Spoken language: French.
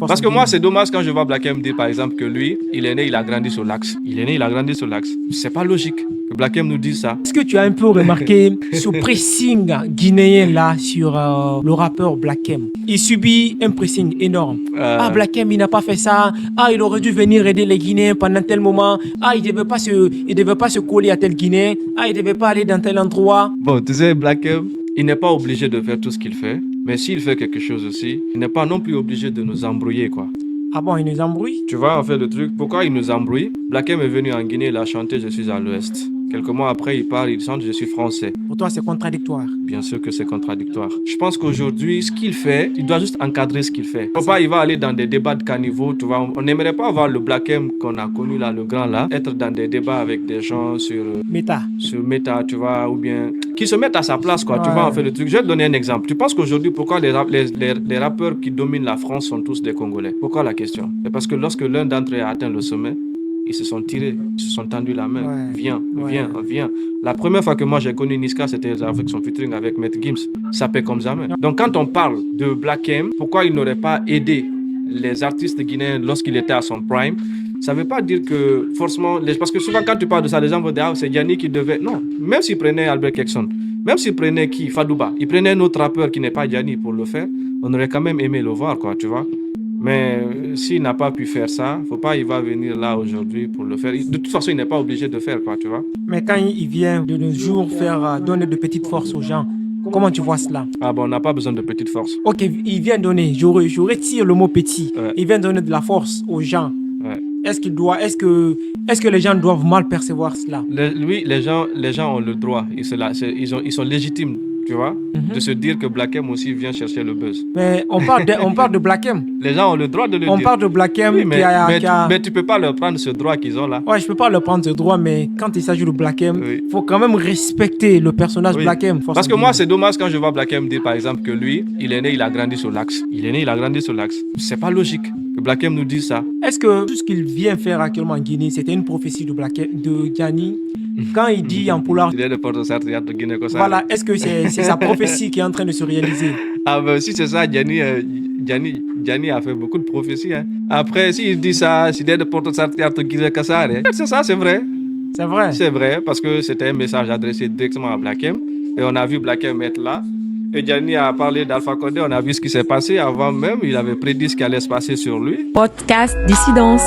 Parce que moi, c'est dommage quand je vois Black M dire, par exemple, que lui, il est né, il a grandi sur l'axe. C'est pas logique que Black M nous dise ça. Est-ce que tu as un peu remarqué ce pressing guinéen là sur le rappeur Black M? Il subit un pressing énorme. Ah, Black M, il n'a pas fait ça. Ah, il aurait dû venir aider les Guinéens pendant tel moment. Ah, il devait pas se coller à tel Guinéen. Ah, il devait pas aller dans tel endroit. Bon, tu sais, Black M, il n'est pas obligé de faire tout ce qu'il fait. Mais s'il fait quelque chose aussi, il n'est pas non plus obligé de nous embrouiller, quoi. Ah bon, il nous embrouille? Tu vois, en fait, le truc, pourquoi il nous embrouille? Black M est venu en Guinée, il a chanté Je suis à l'Ouest. Quelques mois après, il parle, il chante Je suis français. Pour toi, c'est contradictoire. Bien sûr que c'est contradictoire. Je pense qu'aujourd'hui, ce qu'il fait, il doit juste encadrer ce qu'il fait. Papa, il va aller dans des débats de caniveau, tu vois. On n'aimerait pas voir le Black M qu'on a connu là, le grand là, être dans des débats avec des gens sur méta, tu vois, ou bien qui se mettent à sa place, quoi. Ouais. Tu vois, en fait, le truc. Je vais te donner un exemple. Tu penses qu'aujourd'hui, pourquoi les rappeurs qui dominent la France sont tous des Congolais? Pourquoi la question? C'est parce que lorsque l'un d'entre eux a atteint le sommet, ils se sont tirés, ils se sont tendus la main. Ouais. Viens. La première fois que moi j'ai connu Niska, c'était avec son featuring avec Maître Gims. Ça paie comme jamais. Donc quand on parle de Black M, pourquoi il n'aurait pas aidé les artistes guinéens lorsqu'il était à son prime? Ça ne veut pas dire que forcément... Parce que souvent quand tu parles de ça, les gens vont dire c'est Gianni qui devait... Non, même s'il prenait Albert Kekson, même s'il prenait Fadouba, il prenait un autre rappeur qui n'est pas Gianni pour le faire, on aurait quand même aimé le voir, quoi, tu vois. Mais s'il n'a pas pu faire ça, faut pas, il va venir là aujourd'hui pour le faire. De toute façon, il n'est pas obligé de faire, quoi, tu vois. Mais quand il vient de nos jours faire donner de petites forces aux gens, comment tu vois cela? Ah bon, on n'a pas besoin de petites forces. Ok, il vient donner, je retire le mot petit. Ouais. Il vient donner de la force aux gens. Ouais. Est-ce que les gens doivent mal percevoir cela? Oui, les gens ont le droit. Ils sont légitimes. Tu vois, de se dire que Black M aussi vient chercher le buzz. Mais on parle de Black M. Les gens ont le droit de le dire. On parle de Black M, oui, mais tu peux pas leur prendre ce droit qu'ils ont là. Ouais, je peux pas leur prendre ce droit, mais quand il s'agit de Black M, faut quand même respecter le personnage Black M. Parce que moi, c'est dommage quand je vois Black M dire par exemple que lui, il est né, il a grandi sur l'axe. C'est pas logique que Black M nous dise ça. Est-ce que tout ce qu'il vient faire actuellement en Guinée, c'était une prophétie de Gianni? Quand il dit en poulard, voilà, est-ce que c'est sa prophétie qui est en train de se réaliser? Ah ben si c'est ça, Gianni a fait beaucoup de prophéties. Hein. Après, s'il dit ça, c'est ça, c'est vrai. C'est vrai. C'est vrai, parce que c'était un message adressé directement à Black M. Et on a vu Black M être là. Et Gianni a parlé d'Alpha Condé, on a vu ce qui s'est passé. Avant même, il avait prédit ce qui allait se passer sur lui. Podcast Dissidence.